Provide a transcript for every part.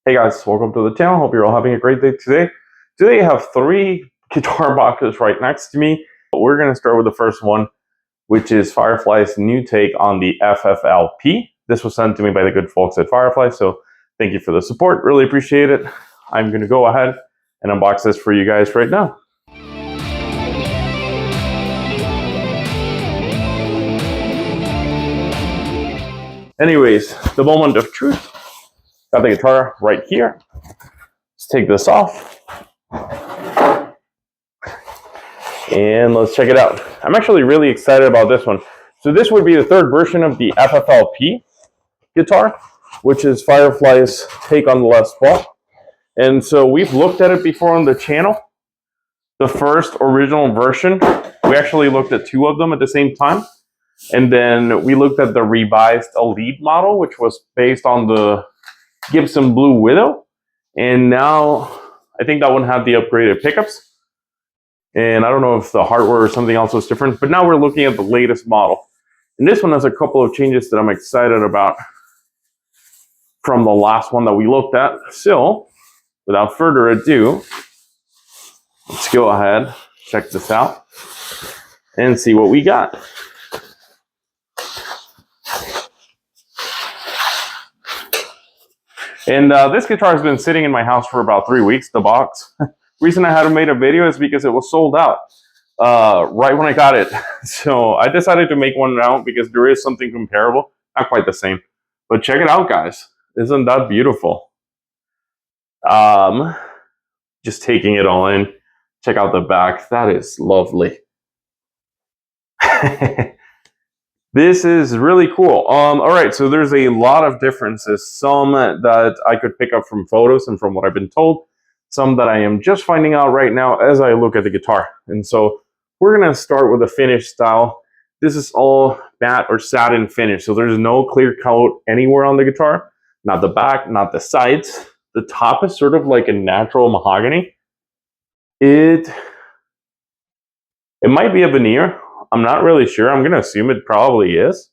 Hey guys, welcome to the channel. Hope you're all having a great day today. Today I have 3 guitar boxes right next to me. We're going to start with the first one, which is Firefly's new take on the FFLP. This was sent to me by the good folks at Firefly, so thank you for the support. Really appreciate it. I'm going to go ahead and unbox this for you guys right now. Anyways, the moment of truth. Got the guitar right here. Let's take this off. And let's check it out. I'm actually really excited about this one. So this would be the 3rd version of the FFLP guitar, which is Firefly's take on the Les Paul. And so we've looked at it before on the channel. The first original version, we actually looked at 2 of them at the same time. And then we looked at the revised Elite model, which was based on the Gibson Blue Widow. And now I think that one had the upgraded pickups. And I don't know if the hardware or something else was different, but now we're looking at the latest model. And this one has a couple of changes that I'm excited about from the last one that we looked at. So without further ado, let's go ahead, check this out, and see what we got. And this guitar has been sitting in my house for about 3 weeks, the box. Reason I hadn't made a video is because it was sold out right when I got it. So I decided to make one now because there is something comparable. Not quite the same, but check it out, guys. Isn't that beautiful? Just taking it all in. Check out the back. That is lovely. This is really cool. All right, so there's a lot of differences. Some that I could pick up from photos and from what I've been told. Some that I am just finding out right now as I look at the guitar. And so we're gonna start with the finish style. This is all matte or satin finish. So there's no clear coat anywhere on the guitar. Not the back, not the sides. The top is sort of like a natural mahogany. It might be a veneer. I'm not really sure. I'm going to assume it probably is.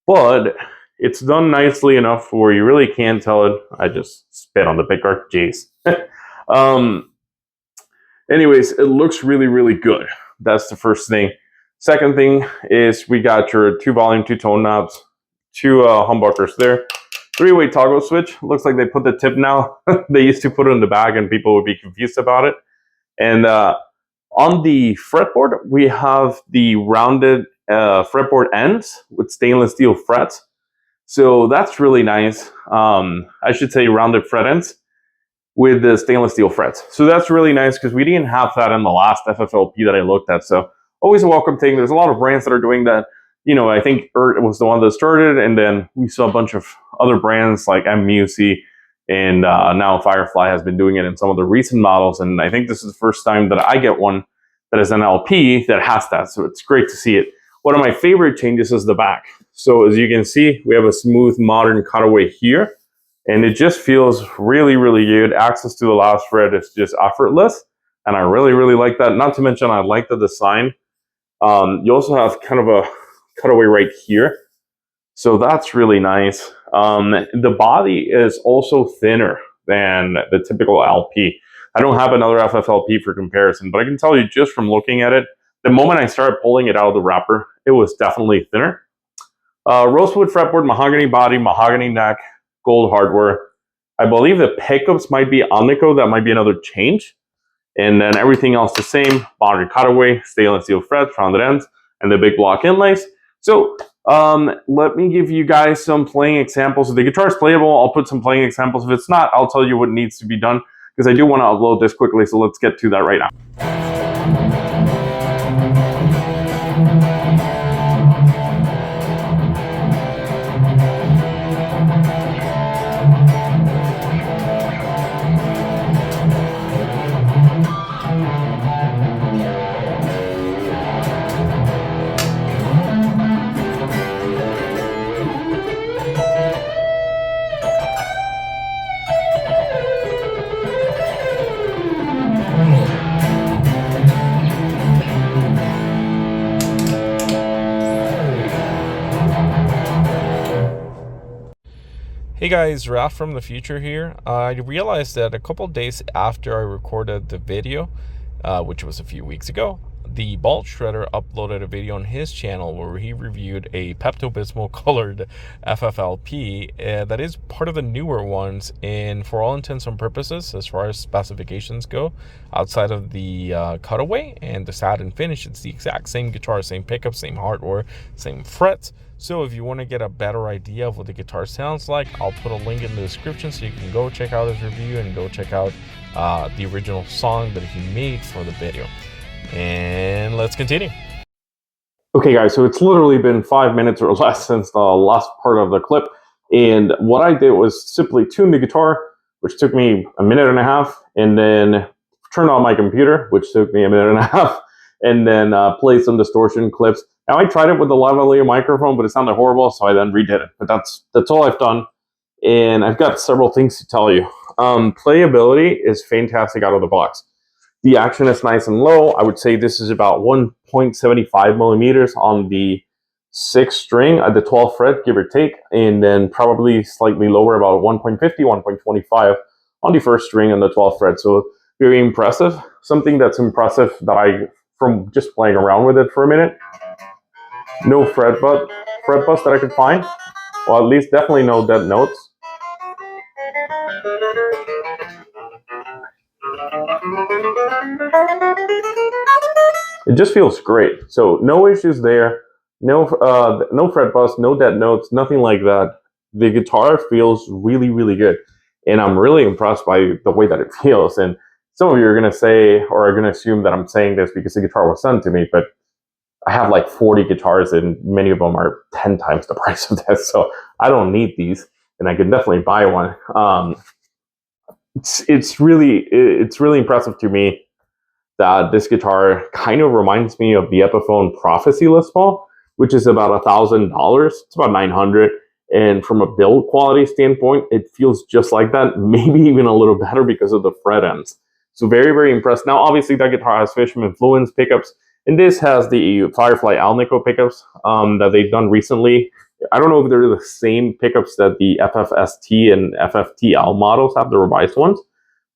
But it's done nicely enough where you really can't tell it. I just spit on the pickguard. Jeez. Anyways, it looks really, really good. That's the first thing. Second thing is we got your 2 volume, 2 tone knobs, 2 humbuckers there. 3-way toggle switch. Looks like they put the tip now. They used to put it in the bag and people would be confused about it. And on the fretboard, we have the rounded fretboard ends with stainless steel frets. So that's really nice. I should say rounded fret ends with the stainless steel frets. So that's really nice because we didn't have that in the last FFLP that I looked at. So always a welcome thing. There's a lot of brands that are doing that. You know, I think ERT was the one that started, and then we saw a bunch of other brands like MUC, and now Firefly has been doing it in some of the recent models. And I think this is the first time that I get one that is an LP that has that. So it's great to see it. One of my favorite changes is the back. So as you can see, we have a smooth modern cutaway here. And it just feels really, really good. Access to the last fret is just effortless. And I really, really like that. Not to mention, I like the design. You also have kind of a cutaway right here. So that's really nice. The body is also thinner than the typical LP. I don't have another FFLP for comparison, but I can tell you just from looking at it, the moment I started pulling it out of the wrapper, it was definitely thinner. Rosewood fretboard, mahogany body, mahogany neck, gold hardware. I believe the pickups might be Omnico. That might be another change. And then everything else the same. Modern cutaway, stainless steel frets, rounded ends, and the big block inlays. So let me give you guys some playing examples. If the guitar is playable, I'll put some playing examples. If it's not, I'll tell you what needs to be done, because I do want to upload this quickly, so let's get to that right now. Hey guys, Ralph from the future here. I realized that a couple days after I recorded the video, which was a few weeks ago, the Balt Shredder uploaded a video on his channel where he reviewed a PeptoBisMaul colored FFLP that is part of the newer ones, and for all intents and purposes, as far as specifications go, outside of the cutaway and the satin finish, it's the exact same guitar, same pickup, same hardware, same frets. So if you want to get a better idea of what the guitar sounds like, I'll put a link in the description so you can go check out his review and go check out the original song that he made for the video. And let's continue. Okay guys, so it's literally been 5 minutes or less since the last part of the clip, and what I did was simply tune the guitar, which took me a minute and a half, and then turn on my computer, which took me a minute and a half, and then play some distortion clips. Now I tried it with the lavalier microphone, but it sounded horrible, so I then redid it. But that's all I've done, and I've got several things to tell you. Playability is fantastic out of the box. The action is nice and low. I would say this is about 1.75 millimeters on the 6th string at the 12th fret, give or take, and then probably slightly lower, about 1.50, 1.25 on the 1st string and the 12th fret. So very impressive. Something that's impressive that from just playing around with it for a minute, no fret bust that I could find. Well, at least definitely no dead notes. It just feels great. So no issues there. No fret bust, no dead notes, nothing like that. The guitar feels really, really good, and I'm really impressed by the way that it feels. And some of you are gonna say, or are gonna assume that I'm saying this because the guitar was sent to me, but I have like 40 guitars, and many of them are 10 times the price of this. So I don't need these, and I can definitely buy one. It's really impressive to me that this guitar kind of reminds me of the Epiphone Prophecy Les Paul, which is about $1,000. It's about $900, and from a build quality standpoint, it feels just like that, maybe even a little better because of the fret ends. So very, very impressed. Now, obviously, that guitar has Fishman Fluence pickups, and this has the Firefly Alnico pickups that they've done recently. I don't know if they're the same pickups that the FFST and FFTL models have, the revised ones,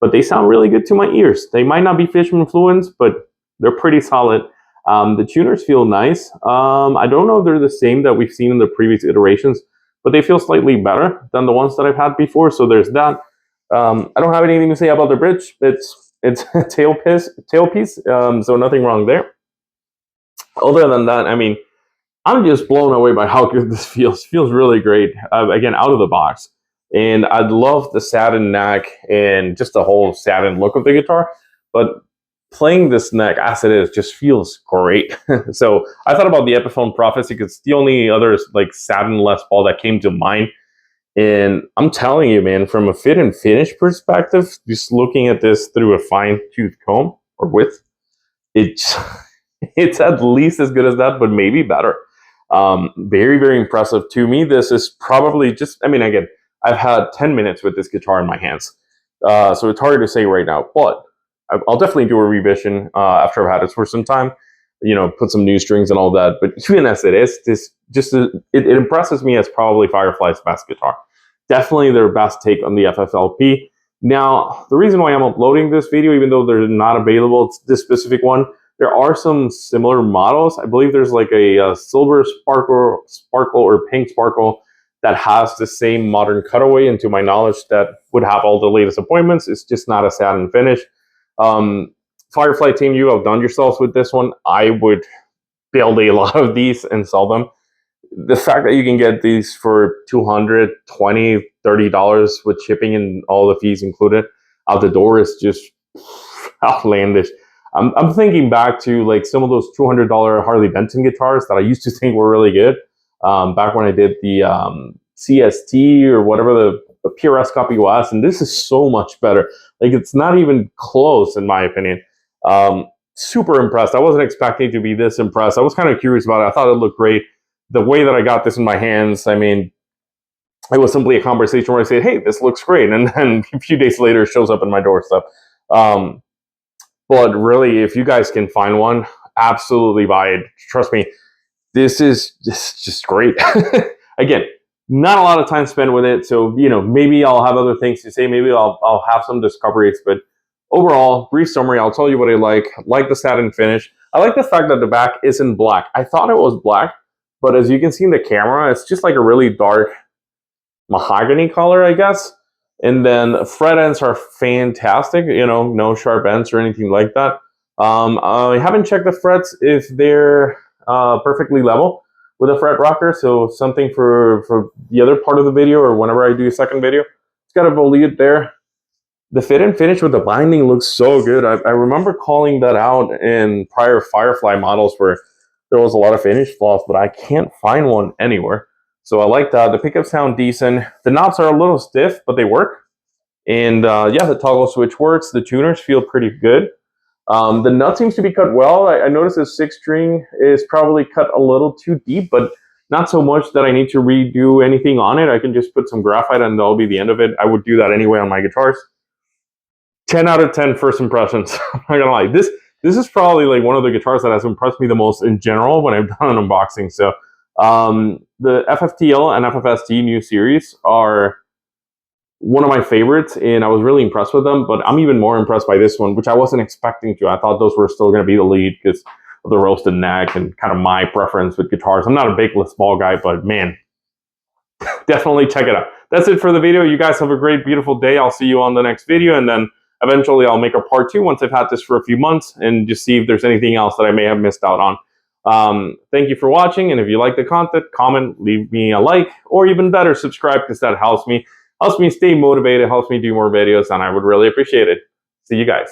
but they sound really good to my ears. They might not be Fishman Fluence, but they're pretty solid. The tuners feel nice. I don't know if they're the same that we've seen in the previous iterations, but they feel slightly better than the ones that I've had before, so there's that. I don't have anything to say about the bridge. It's tailpiece, so nothing wrong there. Other than that, I mean, I'm just blown away by how good this feels. It feels really great, again, out of the box. And I love the satin neck and just the whole satin look of the guitar. But playing this neck as it is just feels great. So I thought about the Epiphone Prophecy because it's the only other like satin Les Paul that came to mind. And I'm telling you, man, from a fit and finish perspective, just looking at this through a fine-tooth comb or width, it's at least as good as that, but maybe better. Very, very impressive. To me, this is probably just, I mean, again, I've had 10 minutes with this guitar in my hands. So it's hard to say right now, but I'll definitely do a revision after I've had it for some time, you know, put some new strings and all that. But even as it is, it impresses me as probably Firefly's best guitar. Definitely their best take on the FFLP. Now, the reason why I'm uploading this video, even though they're not available, it's this specific one, there are some similar models. I believe there's like a silver sparkle or pink sparkle that has the same modern cutaway, and to my knowledge, that would have all the latest appointments. It's just not a satin finish. Firefly team, you outdone yourselves with this one. I would build a lot of these and sell them. The fact that you can get these for $220, $30 with shipping and all the fees included out the door is just outlandish. I'm thinking back to like some of those $200 Harley Benton guitars that I used to think were really good. Back when I did the CST or whatever the PRS copy was, and this is so much better. Like, it's not even close in my opinion. Super impressed. I wasn't expecting to be this impressed. I was kind of curious about it. I thought it looked great. The way that I got this in my hands, I mean, it was simply a conversation where I said, hey, this looks great. And then a few days later, it shows up in my doorstep. But really, if you guys can find one, absolutely buy it. Trust me, this is just great. Again, Not a lot of time spent with it, so you know, maybe I'll have other things to say. Maybe I'll have some discoveries, but overall, brief summary. I'll tell you what I like. Like the satin finish. I like the fact that the back isn't black. I thought it was black, but as you can see in the camera, it's just like a really dark mahogany color, I guess. And then fret ends are fantastic. You know, no sharp ends or anything like that. I haven't checked the frets if they're perfectly level with a fret rocker, so something for the other part of the video or whenever I do a second video. It's got a volute there. The fit and finish with the binding looks so good. I remember calling that out in prior Firefly models where there was a lot of finish flaws, but I can't find one anywhere. So I like that. The pickups sound decent. The knobs are a little stiff, but they work. And yeah, the toggle switch works. The tuners feel pretty good. The nut seems to be cut well. I noticed the 6-string is probably cut a little too deep, but not so much that I need to redo anything on it. I can just put some graphite and that'll be the end of it. I would do that anyway on my guitars. 10 out of 10 first impressions. I'm not gonna lie. This is probably like one of the guitars that has impressed me the most in general when I've done an unboxing. So the FFTL and FFST new series are one of my favorites, and I was really impressed with them, but I'm even more impressed by this one, which I wasn't expecting to. I thought those were still going to be the lead because of the roasted neck and kind of my preference with guitars. I'm not a big Les Paul guy, but man, definitely check it out. That's it for the video. You guys have a great, beautiful day. I'll see you on the next video, and then eventually I'll make a part 2 once I've had this for a few months and just see if there's anything else that I may have missed out on. Thank you for watching, and if you like the content, comment, leave me a like, or even better, subscribe, because that helps me stay motivated, helps me do more videos, and I would really appreciate it. See you guys.